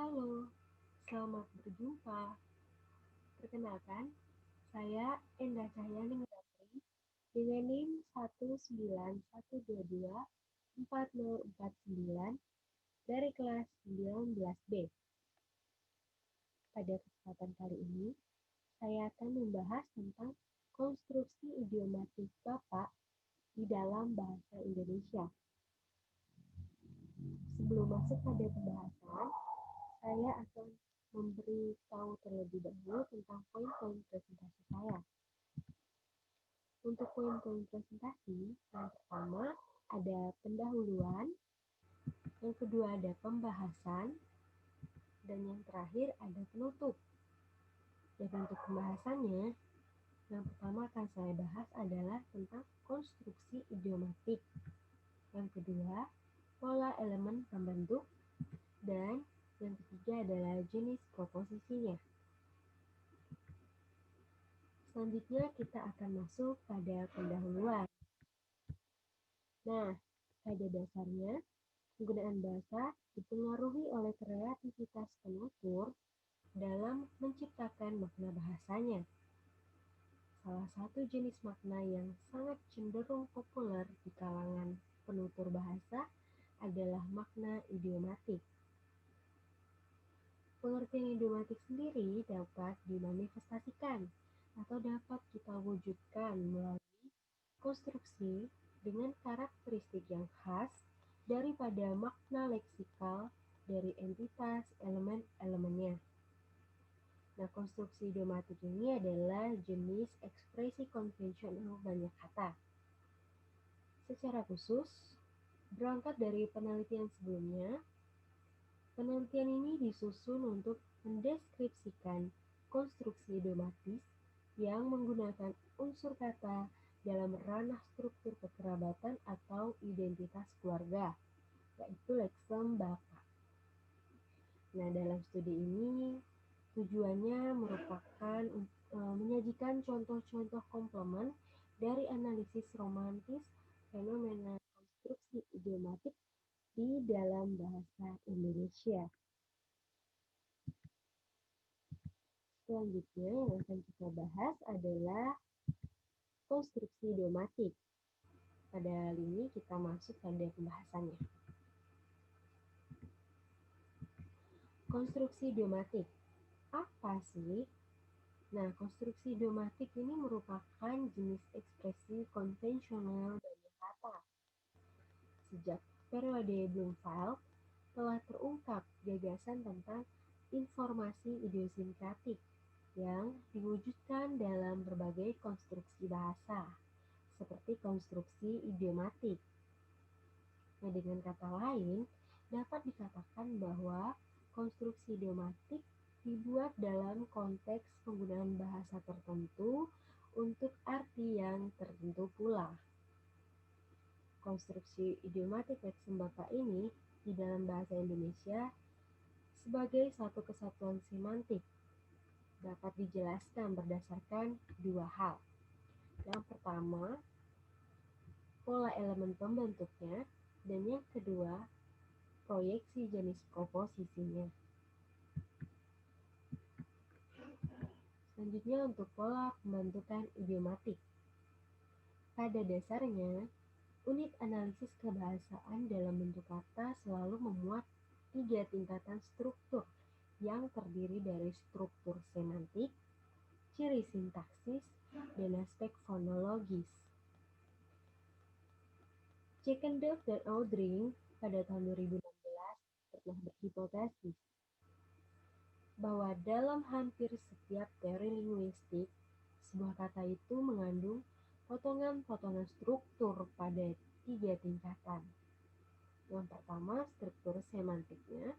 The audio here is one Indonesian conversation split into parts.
Halo, selamat berjumpa. Perkenalkan, saya Enda Cahyani Ratri dengan NIM 191224049 dari kelas 19B. Pada kesempatan kali ini, saya akan membahas tentang konstruksi idiomatik Bapak di dalam bahasa Indonesia. Sebelum masuk pada pembahasan, saya akan memberitahu terlebih dahulu tentang poin-poin presentasi saya. Untuk poin-poin presentasi, yang pertama ada pendahuluan, yang kedua ada pembahasan, dan yang terakhir ada penutup. Dan untuk pembahasannya, yang pertama akan saya bahas adalah tentang konstruksi idiomatik. Yang kedua, pola elemen pembentuk, dan yang ketiga adalah jenis proposisinya. Selanjutnya kita akan masuk pada pendahuluan. Nah, pada dasarnya, penggunaan bahasa dipengaruhi oleh kreativitas penutur dalam menciptakan makna bahasanya. Salah satu jenis makna yang sangat cenderung populer di kalangan penutur bahasa adalah makna idiomatik. Pengertian idiomatik sendiri dapat dimanifestasikan atau dapat kita wujudkan melalui konstruksi dengan karakteristik yang khas daripada makna leksikal dari entitas elemen-elemennya. Nah, konstruksi idiomatik ini adalah jenis ekspresi konvensional banyak kata. Secara khusus, berangkat dari penelitian sebelumnya, penelitian ini disusun untuk mendeskripsikan konstruksi idiomatis yang menggunakan unsur kata dalam ranah struktur kekerabatan atau identitas keluarga, yaitu leksem Bapak. Nah, dalam studi ini tujuannya merupakan menyajikan contoh-contoh komplement dari analisis romantis fenomena konstruksi idiomatik di dalam bahasa Indonesia. Selanjutnya yang akan kita bahas adalah konstruksi idiomatik. Pada hal ini kita masuk pada pembahasannya. Konstruksi idiomatik. Apa sih? Nah, konstruksi idiomatik ini merupakan jenis ekspresi konvensional banyak kata. Sejak periode Bloomfield telah terungkap gagasan tentang informasi idiosinkratik yang diwujudkan dalam berbagai konstruksi bahasa, seperti konstruksi idiomatik. Nah, dengan kata lain, dapat dikatakan bahwa konstruksi idiomatik dibuat dalam konteks penggunaan bahasa tertentu untuk arti yang tertentu pula. Konstruksi idiomatik leksem Bapak ini di dalam bahasa Indonesia sebagai satu kesatuan semantik dapat dijelaskan berdasarkan dua hal. Yang pertama, pola elemen pembentuknya, dan yang kedua, proyeksi jenis proposisinya. Selanjutnya untuk pola pembentukan idiomatik. Pada dasarnya, unit analisis kebahasaan dalam bentuk kata selalu memuat 3 tingkatan struktur yang terdiri dari struktur semantik, ciri sintaksis, dan aspek fonologis. Zeckendorf dan Audring pada tahun 2016 pernah berhipotesis bahwa dalam hampir setiap teori linguistik, sebuah kata itu mengandung potongan-potongan struktur pada 3 tingkatan. Yang pertama, struktur semantiknya,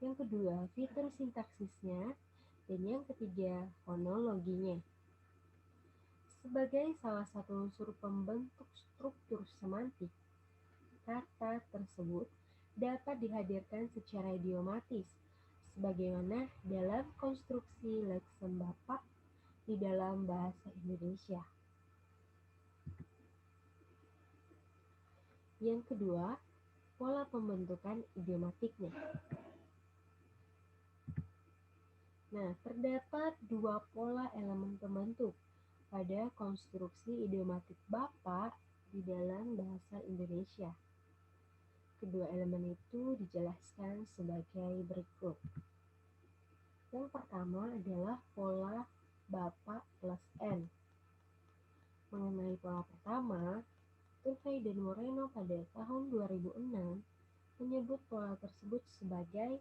yang kedua, fitur sintaksisnya, dan yang ketiga, fonologinya. Sebagai salah satu unsur pembentuk struktur semantik, kata tersebut dapat dihadirkan secara idiomatis, sebagaimana dalam konstruksi leksem Bapak di dalam bahasa Indonesia. Yang kedua, pola pembentukan idiomatiknya. Nah, terdapat dua pola elemen pembentuk pada konstruksi idiomatik Bapak di dalam bahasa Indonesia. Kedua elemen itu dijelaskan sebagai berikut. Yang pertama adalah pola Bapak plus N. Mengenai pola pertama, Turvey dan Moreno pada tahun 2006 menyebut pola tersebut sebagai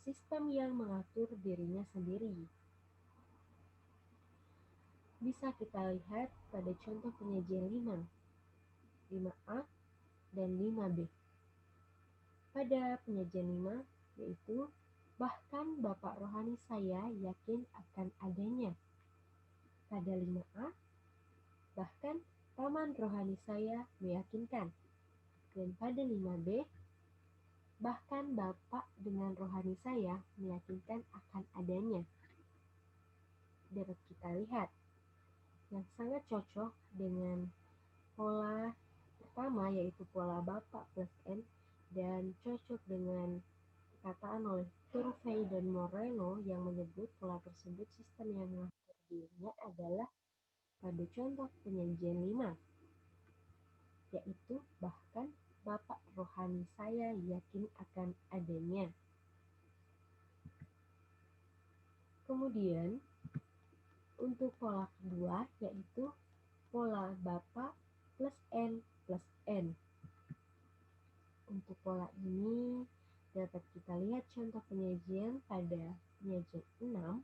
sistem yang mengatur dirinya sendiri. Bisa kita lihat pada contoh penyajian 5A dan 5B. Pada penyajian 5, yaitu bahkan Bapak rohani saya yakin akan adanya. Pada 5A, bahkan paman rohani saya meyakinkan. Dan pada 5B, bahkan Bapak dengan rohani saya meyakinkan akan adanya. Dapat kita lihat yang sangat cocok dengan pola pertama, yaitu pola Bapak plus N, dan cocok dengan perkataan oleh Turvey dan Moreno yang menyebut pola tersebut sistem yang mengatur dirinya adalah pada contoh penyajian 5, yaitu bahkan Bapak rohani saya yakin akan adanya. Kemudian untuk pola kedua, yaitu pola Bapak plus N plus N. Untuk pola ini dapat kita lihat contoh penyajian pada penyajian 6,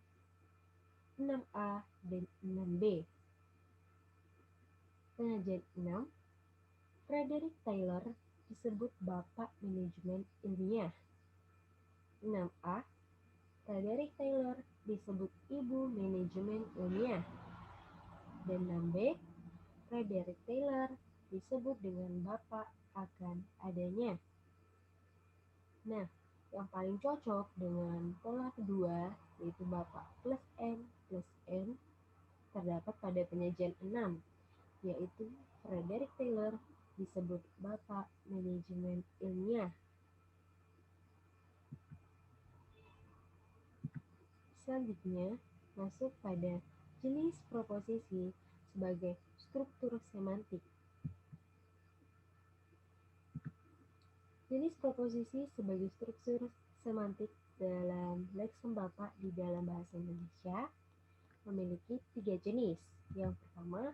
6A, dan 6B. Penyajian 6, Frederick Taylor disebut Bapak Manajemen Ilmiah. 6A, Frederick Taylor disebut Ibu Manajemen Ilmiah. Dan 6B, Frederick Taylor disebut dengan Bapak akan adanya. Nah, yang paling cocok dengan pola kedua, yaitu Bapak plus N, terdapat pada penyajian 6, yaitu Frederick Taylor disebut Bapak Manajemen Ilmiah. Selanjutnya, masuk pada jenis proposisi sebagai struktur semantik. Jenis proposisi sebagai struktur semantik dalam leksim Bapak di dalam bahasa Indonesia memiliki 3 jenis. Yang pertama,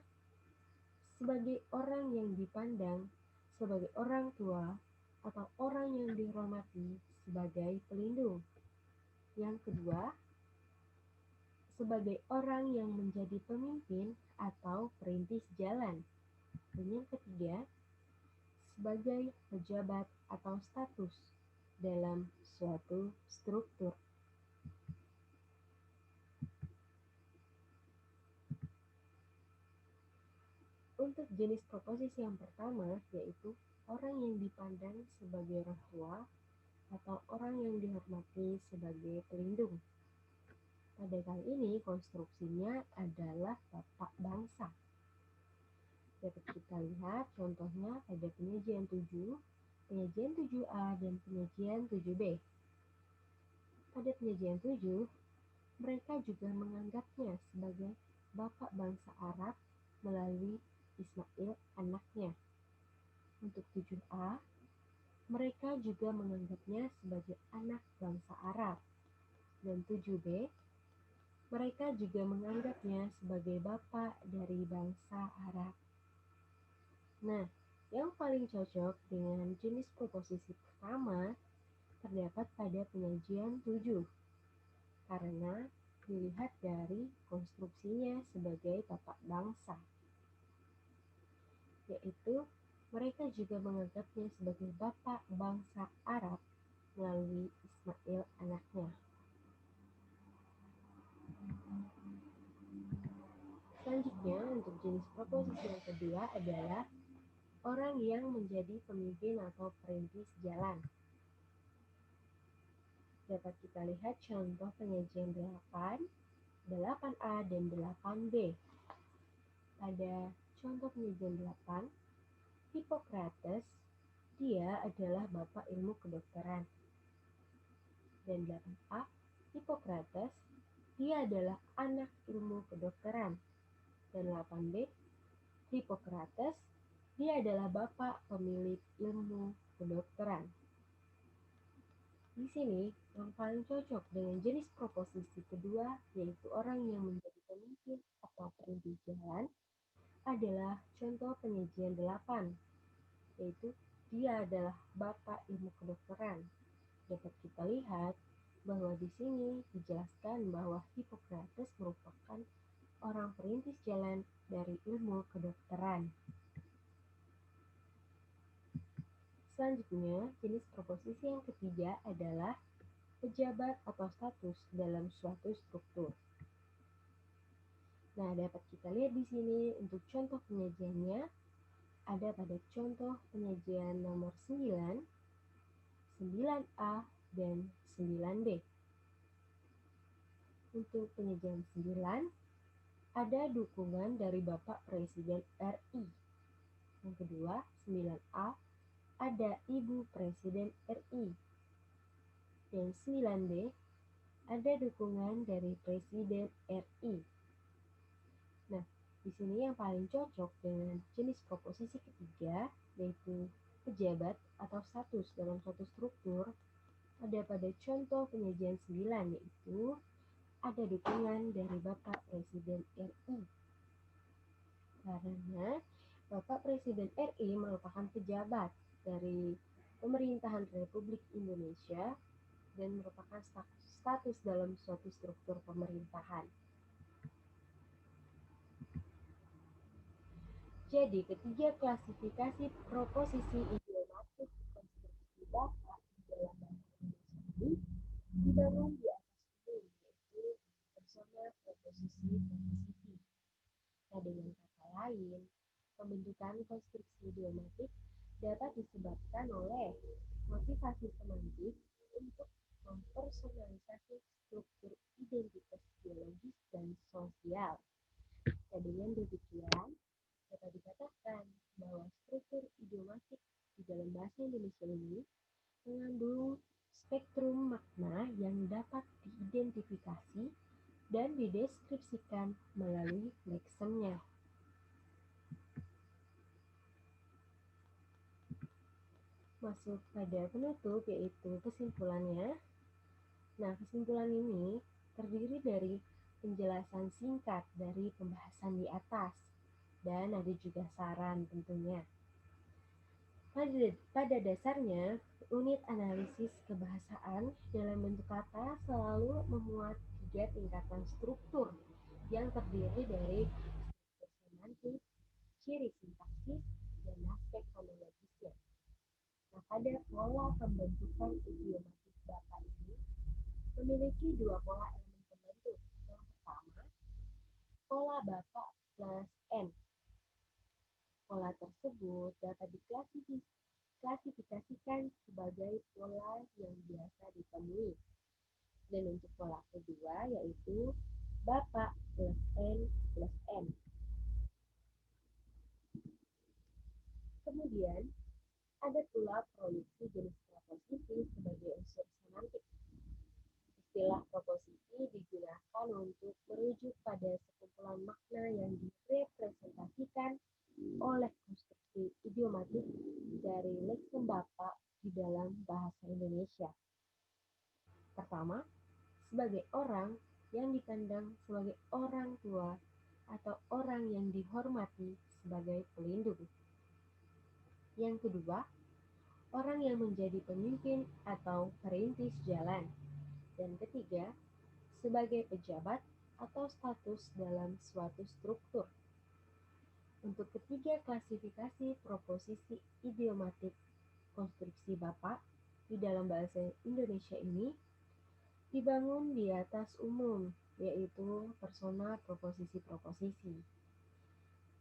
sebagai orang yang dipandang sebagai orang tua atau orang yang dihormati sebagai pelindung. Yang kedua, sebagai orang yang menjadi pemimpin atau perintis jalan. Dan yang ketiga, sebagai pejabat atau status dalam suatu struktur. Untuk jenis proposisi yang pertama, yaitu orang yang dipandang sebagai orang tua atau orang yang dihormati sebagai pelindung. Pada kali ini konstruksinya adalah Bapak Bangsa. Dapat kita lihat contohnya pada penyajian 7, penyajian 7A, dan penyajian 7B. Pada penyajian 7, mereka juga menganggapnya sebagai Bapak Bangsa Arab melalui Ismail anaknya. Untuk 7A, mereka juga menganggapnya sebagai anak bangsa Arab. Dan 7B, mereka juga menganggapnya sebagai bapak dari bangsa Arab. Nah, yang paling cocok dengan jenis proposisi pertama terdapat pada penyajian 7, karena dilihat dari konstruksinya sebagai bapak bangsa, yaitu mereka juga menganggapnya sebagai bapak bangsa Arab melalui Ismail anaknya. Selanjutnya, untuk jenis proposisi yang kedua adalah orang yang menjadi pemimpin atau perintis jalan. Dapat kita lihat contoh penyajian 8, 8A, dan 8B. Pada contoh penyajian 8, Hippocrates, dia adalah bapak ilmu kedokteran. Dan 8A, Hippocrates dia adalah anak ilmu kedokteran. Dan 8B, Hippocrates, dia adalah bapak pemilik ilmu kedokteran. Di sini, yang paling cocok dengan jenis proposisi kedua, yaitu orang yang menjadi pemimpin atau perintis jalan, adalah contoh penyajian 8, yaitu dia adalah bapak ilmu kedokteran. Dapat kita lihat bahwa di sini dijelaskan bahwa Hippocrates merupakan orang perintis jalan dari ilmu kedokteran. Selanjutnya, jenis proposisi yang ketiga adalah pejabat atau status dalam suatu struktur. Nah, dapat kita lihat di sini untuk contoh penyajiannya ada pada contoh penyajian nomor 9, 9A, dan 9B. Untuk penyajian 9, ada dukungan dari Bapak Presiden RI. Yang kedua, 9A, ada Ibu Presiden RI. Dan 9B, ada dukungan dari Presiden RI. Nah, di sini yang paling cocok dengan jenis proposisi ketiga, yaitu pejabat atau status dalam suatu struktur, ada pada contoh penyajian 9, yaitu ada dukungan dari Bapak Presiden RI. Karena Bapak Presiden RI merupakan pejabat dari pemerintahan Republik Indonesia dan merupakan status dalam suatu struktur pemerintahan. Jadi, ketiga klasifikasi proposisi idiomatik konstruksi Bapak di dalam bahasa Indonesia ini dibangun di atas umum, yaitu persona proposisi proposisi. Nah, dengan kata lain, pembentukan konstruksi idiomatik dapat disebabkan oleh motivasi semantik untuk mempersonalisasi struktur identitas biologis dan sosial. Nah, dengan demikian, dapat dikatakan bahwa struktur idiomatik di dalam bahasa Indonesia ini mengandung spektrum makna yang dapat diidentifikasi dan dideskripsikan melalui leksemnya. Masuk pada penutup, yaitu kesimpulannya. Nah, kesimpulan ini terdiri dari penjelasan singkat dari pembahasan di atas, dan ada juga saran tentunya. Pada dasarnya, unit analisis kebahasaan dalam bentuk kata selalu memuat 3 tingkatan struktur yang terdiri dari struktur semantik, ciri sintaksis, dan aspek fonologisnya. Nah, pada pola pembentukan idiomatik Bapak ini memiliki 2 pola elemen pembentuk. Yang pertama, pola Bapak plus N. Pola tersebut dapat diklasifikasikan sebagai pola yang biasa ditemui. Dan untuk pola kedua yaitu Bapak plus N plus N. Kemudian, ada pula produksi jenis proposisi sebagai unsur semantik. Istilah proposisi digunakan untuk merujuk pada sekumpulan makna yang direpresentasikan oleh konstruksi idiomatik dari leksem Bapak di dalam bahasa Indonesia. Pertama, sebagai orang yang dipandang sebagai orang tua atau orang yang dihormati sebagai pelindung. Yang kedua, orang yang menjadi pemimpin atau perintis jalan. Dan ketiga, sebagai pejabat atau status dalam suatu struktur. Untuk ketiga klasifikasi proposisi idiomatik konstruksi Bapak di dalam bahasa Indonesia ini dibangun di atas umum, yaitu persona proposisi-proposisi.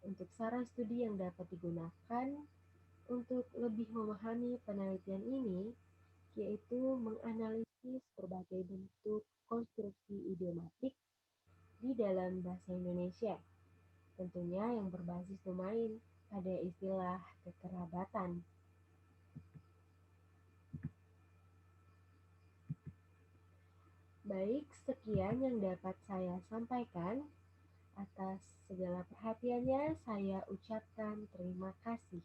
Untuk saran studi yang dapat digunakan untuk lebih memahami penelitian ini, yaitu menganalisis berbagai bentuk konstruksi idiomatik di dalam bahasa Indonesia, tentunya yang berbasis domain pada istilah kekerabatan. Baik, sekian yang dapat saya sampaikan. Atas segala perhatiannya, saya ucapkan terima kasih.